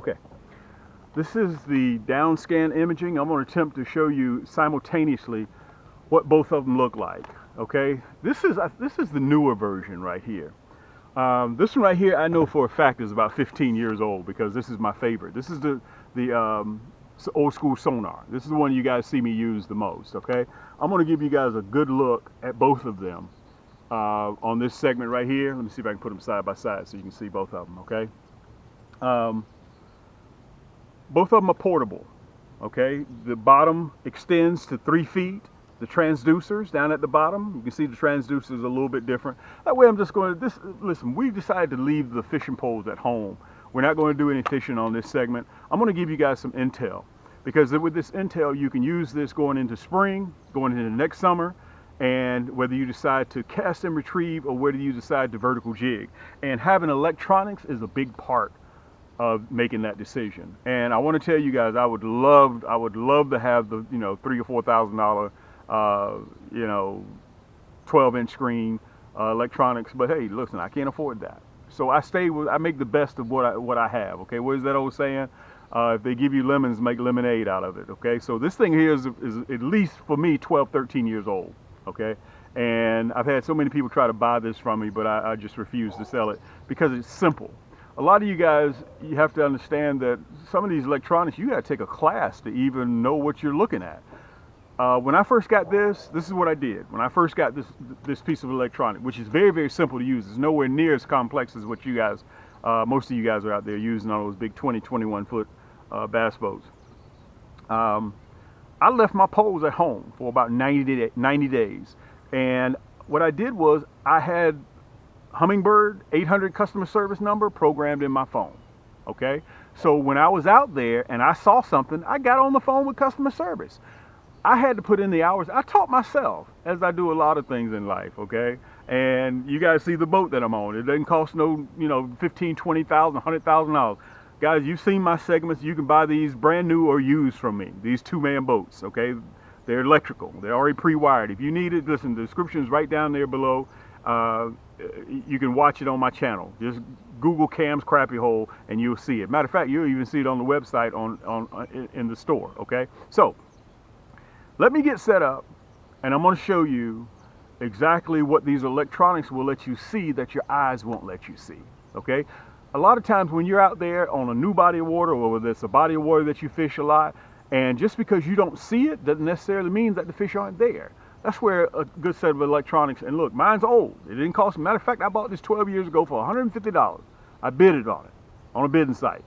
Okay, this is the down scan imaging. I'm going to attempt to show you simultaneously what both of them look like. Okay, this is the newer version right here. This one right here, I know for a fact is about 15 years old because this is my favorite. This is the old school Sonar. This is the one you guys see me use the most. Okay, I'm going to give you guys a good look at both of them on this segment right here. Let me see if I can put them side by side so you can see both of them. Okay. Both of them are portable, okay? The bottom extends to 3 feet. The transducers down at the bottom, you can see the transducers are a little bit different. That way I'm just going to, listen, we decided to leave the fishing poles at home. We're not going to do any fishing on this segment. I'm going to give you guys some intel because with this intel, you can use this going into spring, going into next summer, and whether you decide to cast and retrieve or whether you decide to vertical jig. And having electronics is a big part of making that decision. And I want to tell you guys, I would love to have the $3,000 or $4,000 12-inch screen electronics, but hey, listen, I can't afford that. So I make the best of what I have. Okay, what is that old saying? If they give you lemons, make lemonade out of it. Okay, so this thing here is at least for me 12, 13 years old. Okay, and I've had so many people try to buy this from me, but I just refuse to sell it because it's simple. A lot of you guys, you have to understand that some of these electronics, you got to take a class to even know what you're looking at. When I first got this is what I did. When I first got this piece of electronic, which is very, very simple to use. It's nowhere near as complex as what you guys, most of you guys are out there using on those big 20, 21 foot bass boats. I left my poles at home for about 90 days. And what I did was I had Hummingbird 800 customer service number programmed in my phone. Okay, so when I was out there and I saw something, I got on the phone with customer service. I had to put in the hours. I taught myself, as I do a lot of things in life. Okay, and you guys see the boat that I'm on. It doesn't cost no $15,000, $20,000, $100,000. Guys, you've seen my segments. You can buy these brand new or used from me. These 2-man boats. Okay, they're electrical. They're already pre-wired. If you need it, listen. The description is right down there below. You can watch it on my channel. Just Google Cam's Crappie Hole and you'll see it. Matter of fact, you'll even see it on the website in the store. Okay, so let me get set up and I'm going to show you exactly what these electronics will let you see that your eyes won't let you see. Okay, a lot of times when you're out there on a new body of water, or whether it's a body of water that you fish a lot, and just because you don't see it doesn't necessarily mean that the fish aren't there. That's where a good set of electronics, and look, mine's old. It didn't cost me. Matter of fact, I bought this 12 years ago for $150. I bid it on a bidding site.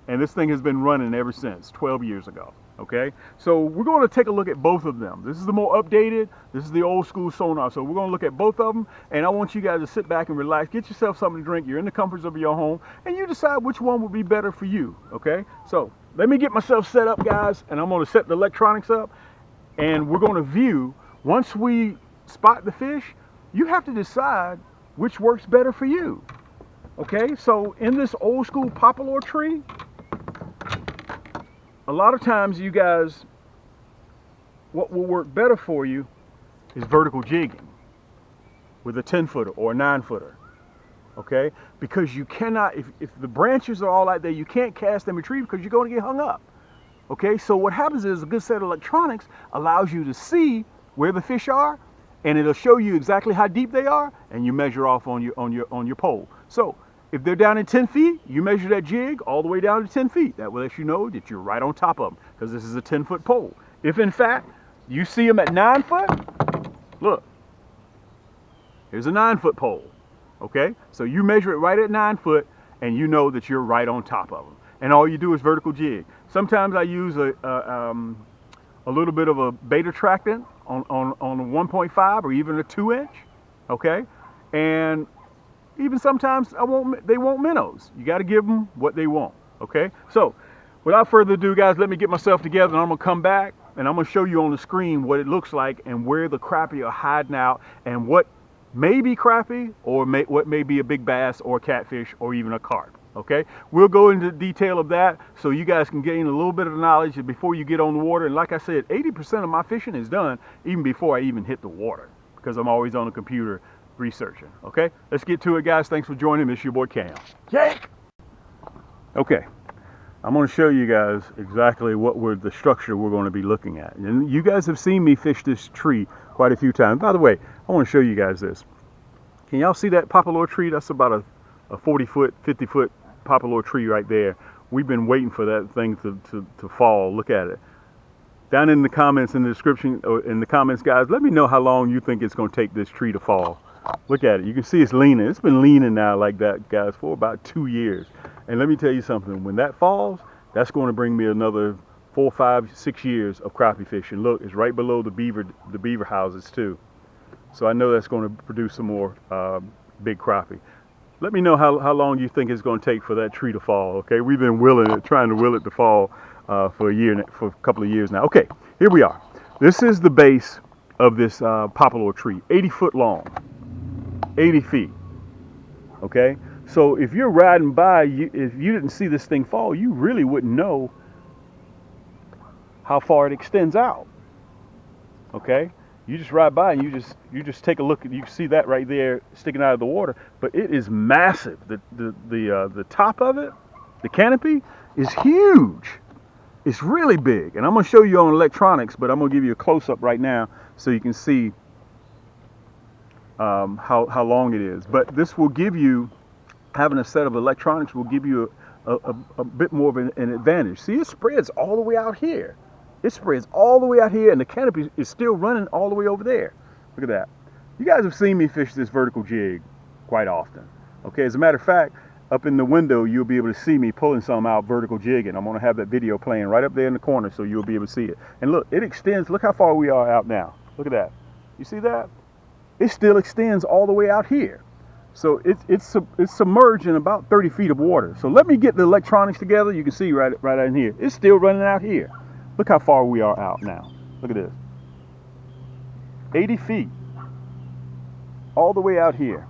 And this thing has been running ever since, 12 years ago. Okay? So we're going to take a look at both of them. This is the more updated. This is the old school Sonar. So we're going to look at both of them. And I want you guys to sit back and relax. Get yourself something to drink. You're in the comforts of your home. And you decide which one would be better for you. Okay? So let me get myself set up, guys. And I'm going to set the electronics up. And we're going to view. Once we spot the fish, you have to decide which works better for you. Okay, so in this old school poplar tree, a lot of times you guys, what will work better for you is vertical jigging with a 10-footer or a 9-footer. Okay, because you cannot, if the branches are all out there, you can't cast and retrieve because you're going to get hung up. Okay, so what happens is a good set of electronics allows you to see where the fish are, and it'll show you exactly how deep they are, and you measure off on your pole. So if they're down in 10 feet, you measure that jig all the way down to 10 feet. That will let you know that you're right on top of them, because this is a 10-foot pole. If in fact you see them at 9 foot, look, here's a 9-foot pole. Okay, so you measure it right at 9 foot, and you know that you're right on top of them. And all you do is vertical jig. Sometimes I use a little bit of a beta attractant on a 1.5 or even a 2-inch, okay? And even sometimes they want minnows. You got to give them what they want, okay? So without further ado, guys, let me get myself together and I'm going to come back and I'm going to show you on the screen what it looks like and where the crappie are hiding out and what may be crappie or what may be a big bass or catfish or even a carp. Okay, we'll go into detail of that so you guys can gain a little bit of knowledge before you get on the water. And like I said, 80% of my fishing is done even before I even hit the water because I'm always on the computer researching. Okay, let's get to it, guys. Thanks for joining me. It's your boy Cam. Yank! Okay, I'm going to show you guys exactly the structure we're going to be looking at. And you guys have seen me fish this tree quite a few times. By the way, I want to show you guys this. Can y'all see that poplar tree? That's about a 40-foot, 50-foot poplar tree right there. We've been waiting for that thing to fall. Look at it. Down in the comments, in the description, or in the comments, guys, let me know how long you think it's going to take this tree to fall. Look at it. You can see it's leaning. It's been leaning now like that, guys, for about 2 years. And let me tell you something. When that falls, that's going to bring me another 4, 5, 6 years of crappie fishing. Look, it's right below the beaver houses too. So I know that's going to produce some more big crappie. Let me know how long you think it's going to take for that tree to fall. Okay, we've been trying to will it to fall for a couple of years now. Okay, here we are. This is the base of this poplar tree, 80 foot long, 80 feet. Okay, so if you're riding by, if you didn't see this thing fall, you really wouldn't know how far it extends out. Okay, you just ride by and you just take a look. You can see that right there sticking out of the water, but it is massive. The top of it, the canopy, is huge. It's really big, and I'm going to show you on electronics, but I'm going to give you a close-up right now so you can see how long it is. But this will give you, having a set of electronics will give you a bit more of an advantage. See, it spreads all the way out here. It spreads all the way out here, and the canopy is still running all the way over there. Look at that. You guys have seen me fish this vertical jig quite often. Okay, as a matter of fact, up in the window, you'll be able to see me pulling some out vertical jigging. I'm going to have that video playing right up there in the corner so you'll be able to see it. And look, it extends. Look how far we are out now. Look at that. You see that? It still extends all the way out here. So it's submerged in about 30 feet of water. So let me get the electronics together. You can see right in here. It's still running out here. Look how far we are out now. Look at this. 80 feet. All the way out here.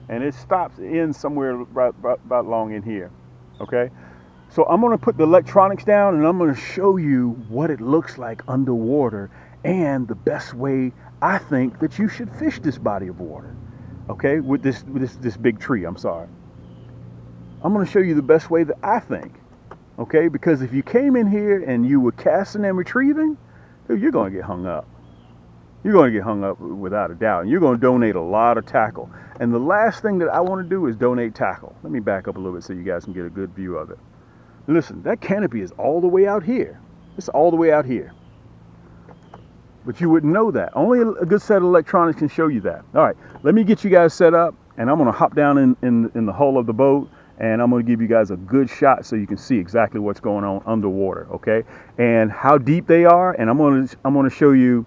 And it ends somewhere right about along in here. Okay? So I'm going to put the electronics down and I'm going to show you what it looks like underwater and the best way I think that you should fish this body of water. Okay? With this big tree, I'm sorry. I'm going to show you the best way that I think. Okay? Because if you came in here and you were casting and retrieving, you're going to get hung up. You're going to get hung up without a doubt. And you're going to donate a lot of tackle. And the last thing that I want to do is donate tackle. Let me back up a little bit so you guys can get a good view of it. Listen, that canopy is all the way out here. It's all the way out here. But you wouldn't know that. Only a good set of electronics can show you that. All right, let me get you guys set up. And I'm going to hop down in the hull of the boat. And I'm going to give you guys a good shot so you can see exactly what's going on underwater. Okay? And how deep they are. And I'm going to show you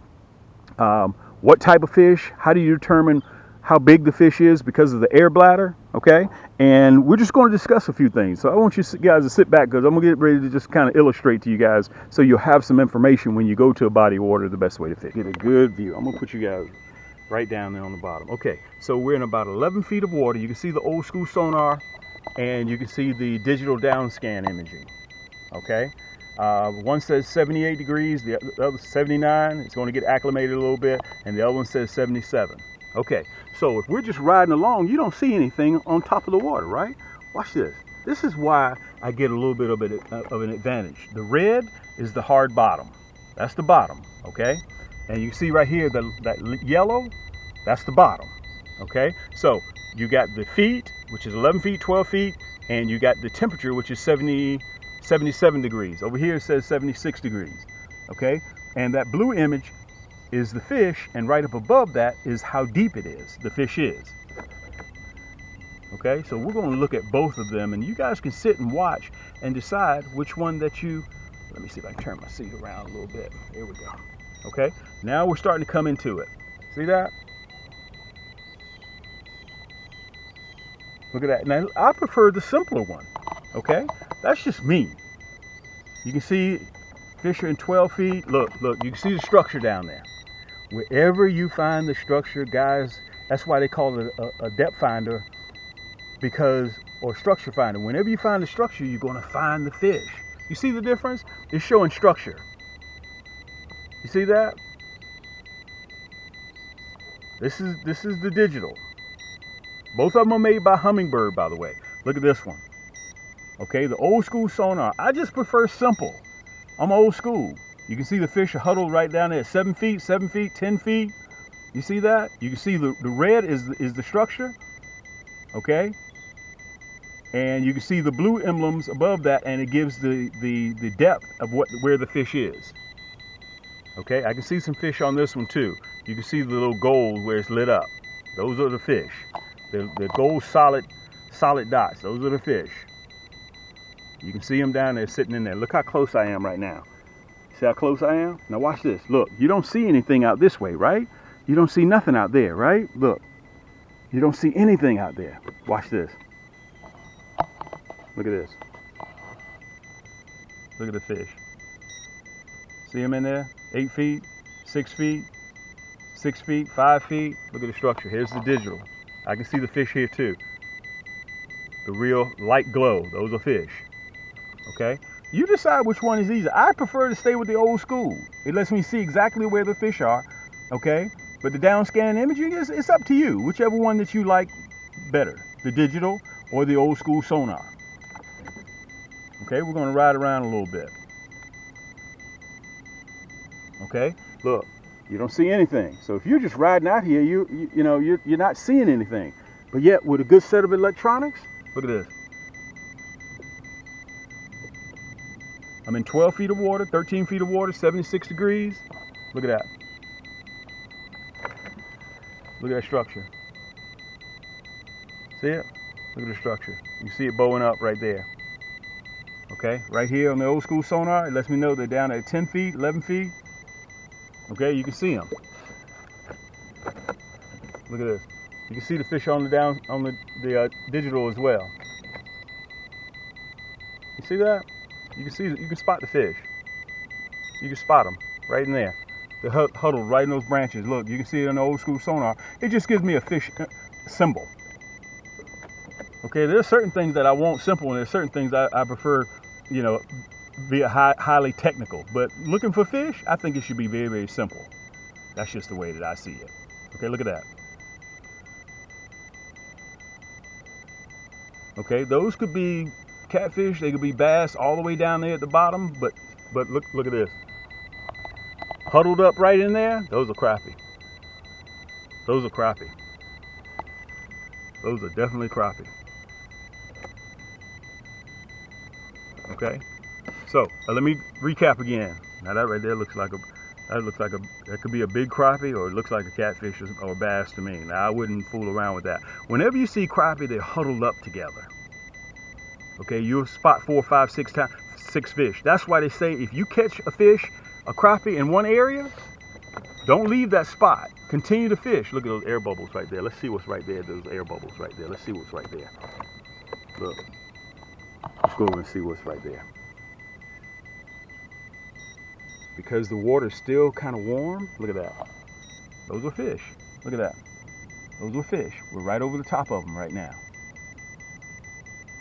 what type of fish, how do you determine how big the fish is because of the air bladder, okay? And we're just going to discuss a few things. So I want you guys to sit back because I'm going to get ready to just kind of illustrate to you guys so you'll have some information when you go to a body of water, the best way to fish. Get a good view. I'm going to put you guys right down there on the bottom. Okay, so we're in about 11 feet of water. You can see the old school sonar and you can see the digital down scan imaging, okay? One says 78 degrees, the other 79. It's going to get acclimated a little bit, and the other one says 77. Okay, so if we're just riding along, you don't see anything on top of the water, right? Watch this. This is why I get a little bit of an advantage. The red is the hard bottom. That's the bottom, okay? And you see right here that yellow, that's the bottom, okay? So you got the feet, which is 11 feet, 12 feet, and you got the temperature, which is 77 degrees. Over here it says 76 degrees, okay? And that blue image is the fish, and right up above that is how deep it is, the fish is. Okay, so we're going to look at both of them, and you guys can sit and watch and decide which one that you, let me see if I can turn my seat around a little bit. Here we go. Okay, now we're starting to come into it. See that? Look at that. Now, I prefer the simpler one, okay? That's just me. You can see fish are in 12 feet. Look, you can see the structure down there. Wherever you find the structure, guys, that's why they call it a depth finder, or structure finder. Whenever you find the structure, you're going to find the fish. You see the difference? It's showing structure. You see that? This is the digital. Both of them are made by Humminbird, by the way. Look at this one. Okay, the old school sonar. I just prefer simple. I'm old school. You can see the fish are huddled right down there at 7 feet, 7 feet, 10 feet. You see that? You can see the red is the structure. Okay, and you can see the blue emblems above that, and it gives the depth of where the fish is. Okay, I can see some fish on this one too. You can see the little gold where it's lit up. Those are the fish. The gold solid dots. Those are the fish. You can see them down there sitting in there. Look how close I am right now. See how close I am? Now watch this. Look, you don't see anything out this way, right? You don't see nothing out there, right? Look, you don't see anything out there. Watch this. Look at this. Look at the fish. See them in there? 8 feet, 6 feet, 6 feet, 5 feet. Look at the structure. Here's the digital. I can see the fish here too. The real light glow. Those are fish. Okay? You decide which one is easier. I prefer to stay with the old school. It lets me see exactly where the fish are. Okay? But the down scan imaging, it's up to you. Whichever one that you like better. The digital or the old school sonar. Okay? We're going to ride around a little bit. Okay? Look, you don't see anything. So if you're just riding out here, you're not seeing anything. But yet with a good set of electronics, look at this. I'm in 12 feet of water, 13 feet of water, 76 degrees. Look at that. Look at that structure. See it? Look at the structure. You see it bowing up right there. Okay, right here on the old school sonar, it lets me know they're down at 10 feet, 11 feet. Okay, you can see them. Look at this. You can see the fish on the digital as well. You see that? You can spot the fish. You can spot them right in there. They're huddled right in those branches. Look, you can see it on the old school sonar. It just gives me a fish symbol. Okay, there's certain things that I want simple, and there's certain things I prefer, be highly technical. But looking for fish, I think it should be very, very simple. That's just the way that I see it. Okay, look at that. Okay, those could be catfish, they could be bass all the way down there at the bottom, but look at this. Huddled up right in there, those are crappie. Those are crappie. Those are definitely crappie. Okay, so let me recap again. Now that right there looks like that could be a big crappie, or it looks like a catfish or a bass to me. Now I wouldn't fool around with that. Whenever you see crappie, they're huddled up together. Okay, you'll spot 4, 5, 6 fish. That's why they say if you catch a fish, a crappie in one area, don't leave that spot. Continue to fish. Look at those air bubbles right there. Let's see what's right there. Those air bubbles right there. Let's see what's right there. Look. Let's go over and see what's right there. Because the water's still kind of warm. Look at that. Those are fish. Look at that. Those are fish. We're right over the top of them right now.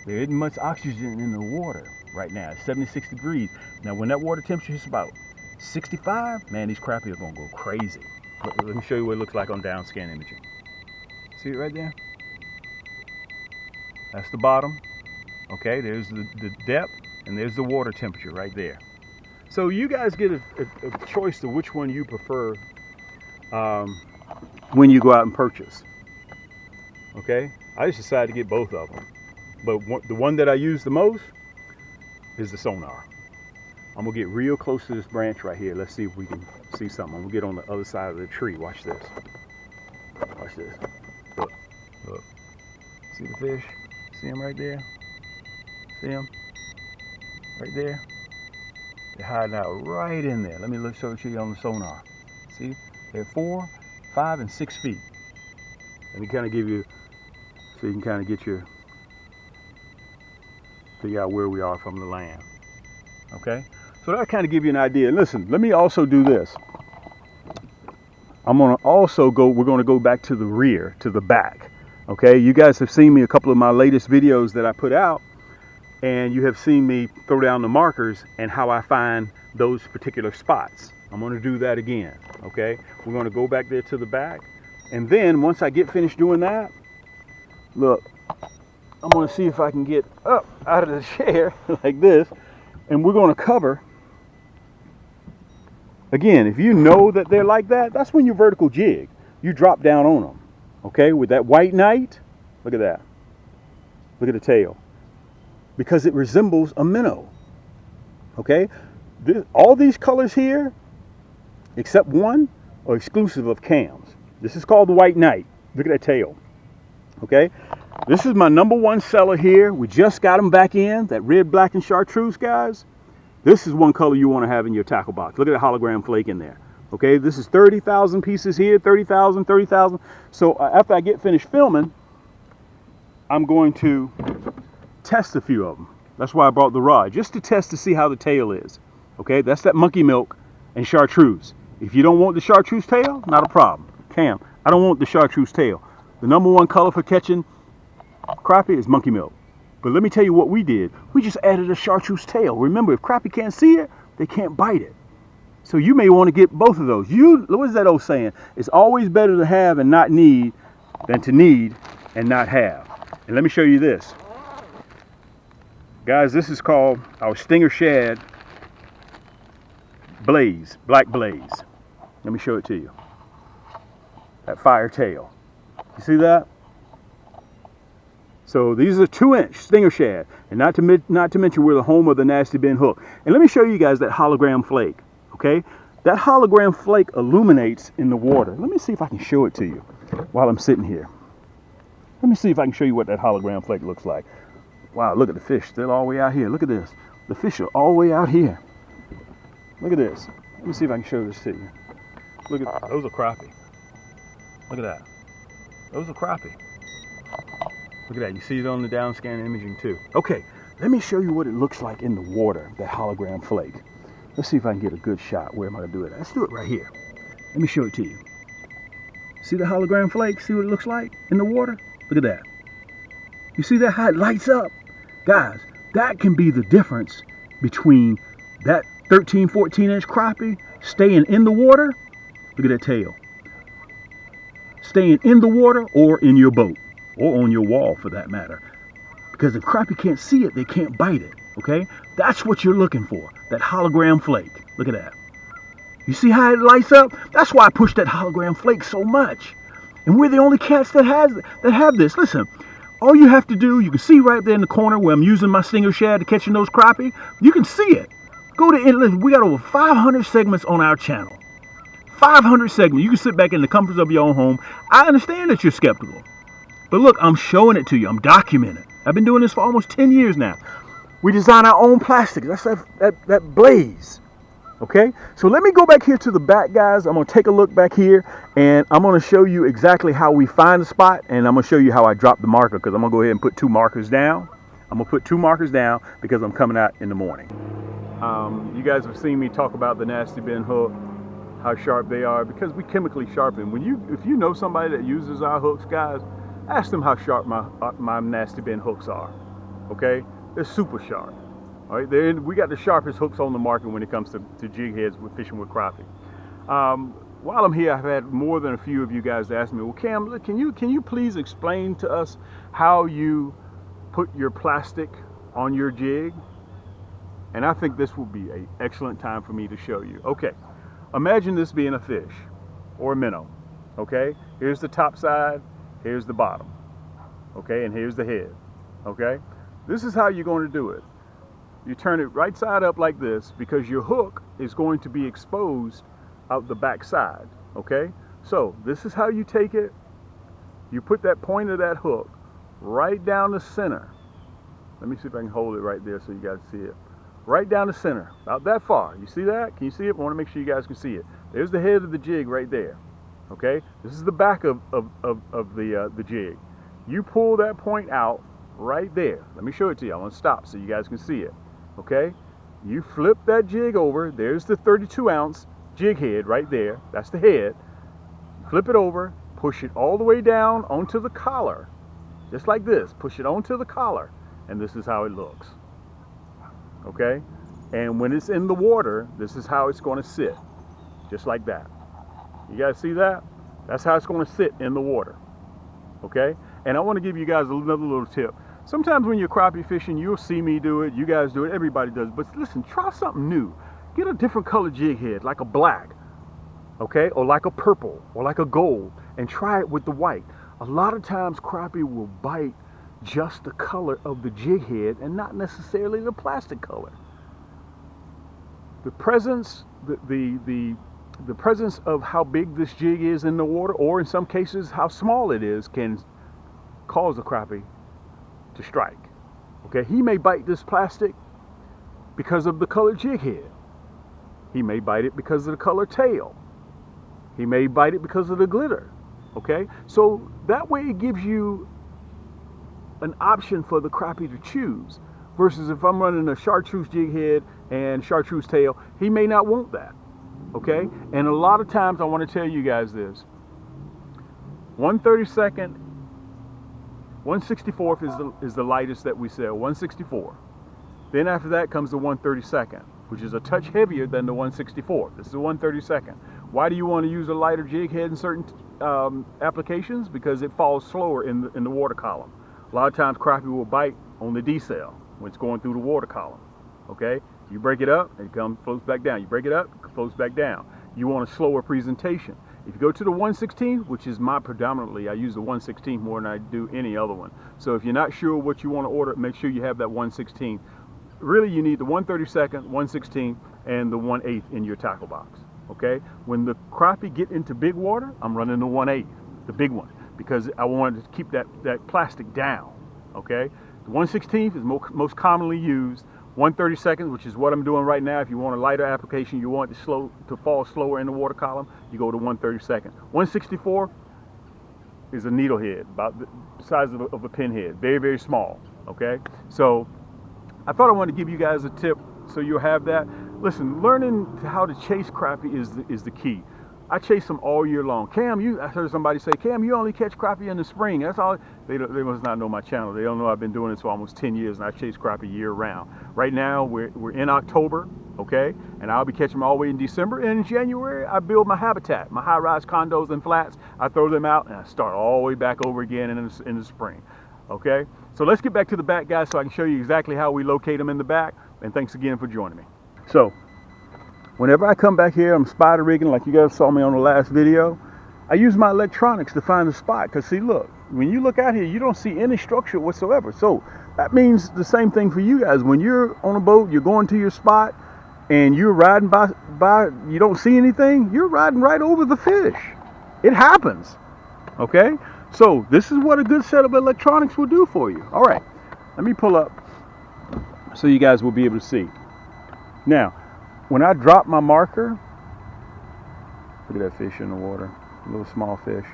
There isn't much oxygen in the water right now. It's 76 degrees. Now, when that water temperature is about 65, man, these crappie are going to go crazy. Let me show you what it looks like on down scan imaging. See it right there? That's the bottom. Okay, there's the depth, and there's the water temperature right there. So you guys get a choice to which one you prefer when you go out and purchase. Okay, I just decided to get both of them. But the one that I use the most is the sonar. I'm gonna get real close to this branch right here. Let's see if we can see something. I'm gonna get on the other side of the tree. Watch this. Watch this. Look, look. See the fish? See them right there? See them? Right there? They're hiding out right in there. Let me show you on the sonar. See? They're 4, 5, and 6 feet. Let me kind of give you, so you can kind of get your, figure out where we are from the land. Okay? So that kind of give you an idea. Listen, let me also do this. I'm going to also we're going to go back to the rear, to the back. Okay? You guys have seen me a couple of my latest videos that I put out, and you have seen me throw down the markers and how I find those particular spots. I'm going to do that again. Okay? We're going to go back there to the back. And then once I get finished doing that, look, I'm going to see if I can get up out of the chair like this, and we're going to cover. Again, if you know that they're like that, that's when you vertical jig. You drop down on them, okay? With that white knight, look at that. Look at the tail. Because it resembles a minnow, okay? All these colors here, except one, are exclusive of cams. This is called the white knight. Look at that tail, okay? This is my #1 seller here. We just got them back in, that red, black, and chartreuse, guys. This is one color you want to have in your tackle box. Look at the hologram flake in there. Okay, this is 30,000 pieces here, 30,000, 30,000. So after I get finished filming, I'm going to test a few of them. That's why I brought the rod, just to test to see how the tail is. Okay, that's that monkey milk and chartreuse. If you don't want the chartreuse tail, not a problem. Cam, I don't want the chartreuse tail. The #1 color for catching crappie is monkey milk. But let me tell you what we did. We just added a chartreuse tail. Remember, if crappie can't see it, they can't bite it. So you may want to get both of those. What is that old saying? It's always better to have and not need than to need and not have. And let me show you this. Guys, this is called our Stinger Shad Blaze, Black Blaze. Let me show it to you. That fire tail. You see that? So these are 2-inch Stinger Shad, and not to mention we're the home of the Nasty Ben hook. And let me show you guys that hologram flake, okay? That hologram flake illuminates in the water. Let me see if I can show it to you while I'm sitting here. Let me see if I can show you what that hologram flake looks like. Wow, look at the fish, still all the way out here. Look at this. The fish are all the way out here. Look at this. Let me see if I can show this to you. Look at those are crappie. Look at that. Those are crappie. Look at that, you see it on the down scan imaging too. Okay, let me show you what it looks like in the water, that hologram flake. Let's see if I can get a good shot. Where am I gonna do it? Let's do it right here. Let me show it to you. See the hologram flake? See what it looks like in the water? Look at that. You see that, how it lights up? Guys, that can be the difference between that 13, 14-inch crappie staying in the water. Look at that tail. Staying in the water or in your boat. Or on your wall for that matter. Because if crappie can't see it, they can't bite it, okay? That's what you're looking for, that hologram flake. Look at that. You see how it lights up? That's why I push that hologram flake so much. And we're the only cats that have this. Listen, all you have to do, you can see right there in the corner where I'm using my Stinger Shad to catching those crappie. You can see it. Go to it. We got over 500 segments on our channel. 500 segments. You can sit back in the comforts of your own home. I understand that you're skeptical. But look, I'm showing it to you. I'm documenting. I've been doing this for almost 10 years now. We design our own plastic. That's that blaze. Okay? So let me go back here to the back, guys. I'm going to take a look back here, and I'm going to show you exactly how we find the spot, and I'm going to show you how I drop the marker, because I'm going to go ahead and put 2 markers down. I'm going to put 2 markers down because I'm coming out in the morning. You guys have seen me talk about the Nasty Ben hook, how sharp they are, because we chemically sharpen. If you know somebody that uses our hooks, guys, ask them how sharp my Nasty Ben hooks are. Okay, they're super sharp. All right, we got the sharpest hooks on the market when it comes to jig heads with fishing with crappie. While I'm here, I've had more than a few of you guys ask me, well, Cam, can you please explain to us how you put your plastic on your jig? And I think this will be an excellent time for me to show you. Okay, imagine this being a fish or a minnow. Okay, here's the top side. Here's the bottom, okay, and here's the head, okay? This is how you're going to do it. You turn it right side up like this because your hook is going to be exposed out the back side, okay? So this is how you take it. You put that point of that hook right down the center. Let me see if I can hold it right there so you guys see it. Right down the center, about that far. You see that? Can you see it? I want to make sure you guys can see it. There's the head of the jig right there. Okay, this is the back of the jig. You pull that point out right there. Let me show it to you. I want to stop so you guys can see it. Okay, you flip that jig over. There's the 32-ounce jig head right there. That's the head. Flip it over, push it all the way down onto the collar, just like this. Push it onto the collar, and this is how it looks. Okay, and when it's in the water, this is how it's going to sit, just like that. You guys see that? That's how it's going to sit in the water. Okay? And I want to give you guys another little tip. Sometimes when you're crappie fishing, you'll see me do it, you guys do it, everybody does it. But listen, try something new. Get a different color jig head, like a black, okay, or like a purple, or like a gold, and try it with the white. A lot of times crappie will bite just the color of the jig head and not necessarily the plastic color. The presence, the presence of how big this jig is in the water, or in some cases how small it is, can cause a crappie to strike. Okay, he may bite this plastic because of the color jig head. He may bite it because of the color tail. He may bite it because of the glitter. Okay, so that way it gives you an option for the crappie to choose, versus if I'm running a Chartreuse jig head and Chartreuse tail, he may not want that. Okay, and a lot of times I want to tell you guys this: 1/32, 1/64 is the lightest that we sell, 1/64. Then after that comes the 1/32, which is a touch heavier than the 1/64. This is the 1/32. Why do you want to use a lighter jig head in certain applications? Because it falls slower in the water column. A lot of times crappie will bite on the decel when it's going through the water column. Okay, you break it up, it floats back down. You break it up, it floats back down. You want a slower presentation. If you go to the 1/16, which is predominantly, I use the 1/16 more than I do any other one. So if you're not sure what you want to order, make sure you have that 1/16. Really, you need the 1/32, 1/16, and the 1/8 in your tackle box. Okay, when the crappie get into big water, I'm running the 1/8, the big one, because I wanted to keep that plastic down. Okay, the 1/16 is most commonly used. 1/32, which is what I'm doing right now. If you want a lighter application, you want it to fall slower in the water column, you go to 1/32. 1/64 is a needle head, about the size of a pin head, very, very small. Okay, so I thought I wanted to give you guys a tip so you'll have that. Listen, learning how to chase crappie is the key. I chase them all year long. Cam, I heard somebody say, Cam, you only catch crappie in the spring. That's all. They must not know my channel. They don't know I've been doing this for almost 10 years, and I chase crappie year round. Right now, we're in October, okay? And I'll be catching them all the way in December. And in January, I build my habitat, my high-rise condos and flats. I throw them out, and I start all the way back over again in the spring, okay? So let's get back to the back, guys, so I can show you exactly how we locate them in the back. And thanks again for joining me. So, whenever I come back here, I'm spider rigging like you guys saw me on the last video. I use my electronics to find the spot, because see, look, when you look out here, you don't see any structure whatsoever. So that means the same thing for you guys. When you're on a boat, you're going to your spot, and you're riding by, you don't see anything, you're riding right over the fish. It happens, okay? So this is what a good set of electronics will do for you. All right, let me pull up so you guys will be able to see. Now, when I drop my marker, look at that fish in the water, a little small fish.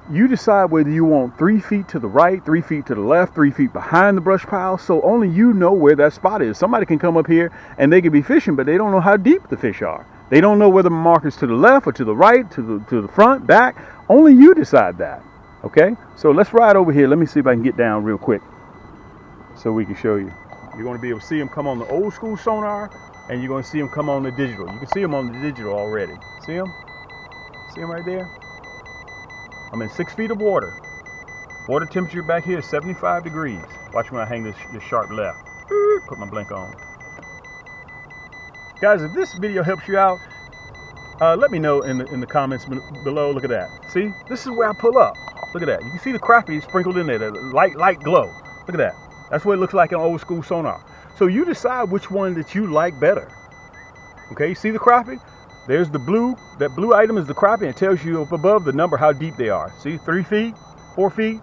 You decide whether you want 3 feet to the right, 3 feet to the left, 3 feet behind the brush pile, so only you know where that spot is. Somebody can come up here and they can be fishing, but they don't know how deep the fish are. They don't know whether the marker's to the left or to the right, to the front, back. Only you decide that, okay? So let's ride over here. Let me see if I can get down real quick so we can show you. You're going to be able to see them come on the old school sonar, and you're going to see them come on the digital. You can see them on the digital already. See them? See them right there? I'm in 6 feet of water. Water temperature back here is 75 degrees. Watch when I hang this sharp left. Put my blink on. Guys, if this video helps you out, let me know in the comments below. Look at that. See? This is where I pull up. Look at that. You can see the crappie sprinkled in there, the light glow. Look at that. That's what it looks like in old school sonar. So you decide which one that you like better. Okay, see the crappie? There's the blue. That blue item is the crappie, and it tells you up above the number how deep they are. See, 3 feet, 4 feet,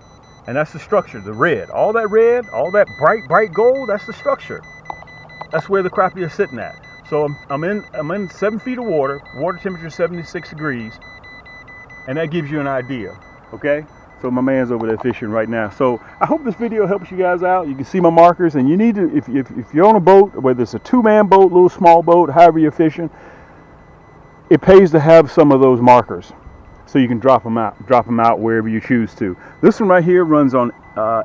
and that's the structure, the red. All that red, all that bright gold, that's the structure. That's where the crappie is sitting at. So I'm in 7 feet of water. Water temperature 76 degrees, and that gives you an idea. Okay. So my man's over there fishing right now. So I hope this video helps you guys out. You can see my markers, and you need to, if you're on a boat, whether it's a 2-man boat, little small boat, however you're fishing, it pays to have some of those markers so you can drop them out wherever you choose to. This one right here runs on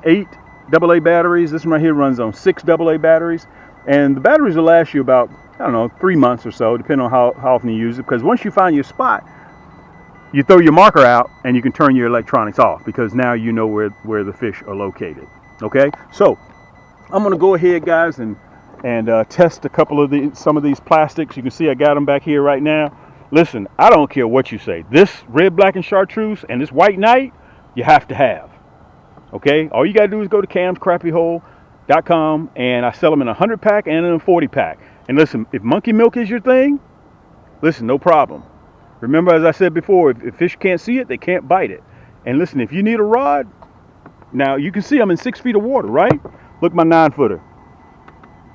8 AA batteries. This one right here runs on 6 AA batteries, and the batteries will last you about, I don't know, 3 months or so, depending on how often you use it, because once you find your spot, you throw your marker out and you can turn your electronics off, because now you know where the fish are located. Okay, so I'm gonna go ahead, guys, and test a couple of some of these plastics. You can see I got them back here right now. Listen, I don't care what you say. This red, black, and chartreuse and this white knight, you have to have. Okay, all you gotta do is go to camscrappiehole.com, and I sell them in a 100-pack and in a 40-pack. And listen, if monkey milk is your thing, listen, no problem. Remember, as I said before, if fish can't see it, they can't bite it. And listen, if you need a rod, now you can see I'm in 6 feet of water, right? Look, my 9-footer.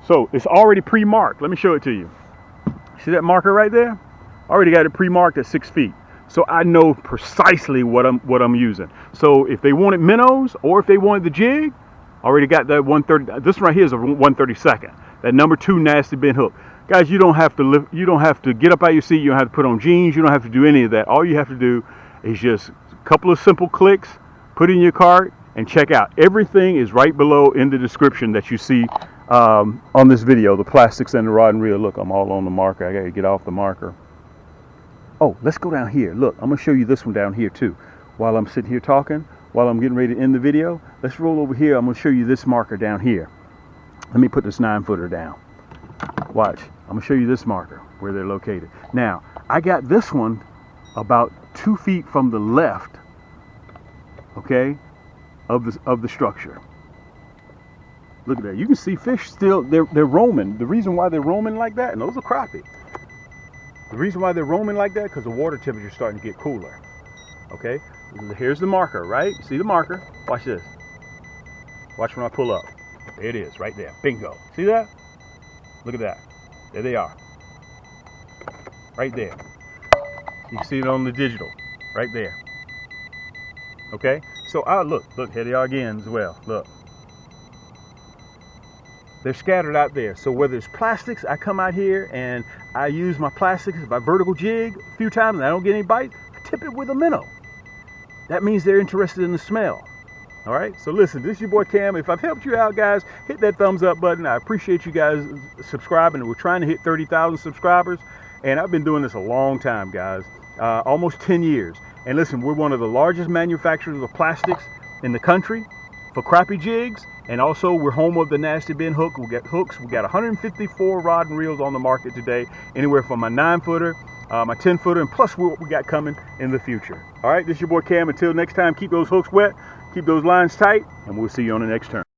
So it's already pre-marked. Let me show it to you. See that marker right there? Already got it pre-marked at 6 feet. So I know precisely what I'm using. So if they wanted minnows or if they wanted the jig, already got that 130. This one right here is a 132nd. That number 2 nasty bent hook. Guys, you don't have to lift, you don't have to get up out of your seat. You don't have to put on jeans. You don't have to do any of that. All you have to do is just a couple of simple clicks, put in your cart, and check out. Everything is right below in the description that you see on this video. The plastics and the rod and reel. Look, I'm all on the marker. I gotta get off the marker. Oh, let's go down here. Look, I'm gonna show you this one down here too. While I'm sitting here talking, while I'm getting ready to end the video, let's roll over here. I'm gonna show you this marker down here. Let me put this 9-footer down. Watch, I'm gonna show you this marker, where they're located. Now, I got this one about 2 feet from the left, okay, of the structure. Look at that. You can see fish still, they're roaming. The reason why they're roaming like that, and those are crappie. The reason why they're roaming like that, because the water temperature is starting to get cooler. Okay, here's the marker, right? See the marker? Watch this. Watch when I pull up. There it is, right there. Bingo. See that? Look at that. There they are. Right there. You can see it on the digital. Right there. Okay? So, look, here they are again as well. Look. They're scattered out there. So whether it's plastics, I come out here and I use my plastics, my vertical jig a few times and I don't get any bite, I tip it with a minnow. That means they're interested in the smell. All right, so listen, this is your boy Cam. If I've helped you out, guys, hit that thumbs up button. I appreciate you guys subscribing. We're trying to hit 30,000 subscribers, and I've been doing this a long time, guys, almost 10 years. And listen, we're one of the largest manufacturers of plastics in the country for crappie jigs, and also we're home of the nasty bend hook. We got hooks. We got 154 rod and reels on the market today, anywhere from my 9-footer, my 10-footer, and plus what we got coming in the future. All right, this is your boy Cam. Until next time, keep those hooks wet, keep those lines tight, and we'll see you on the next turn.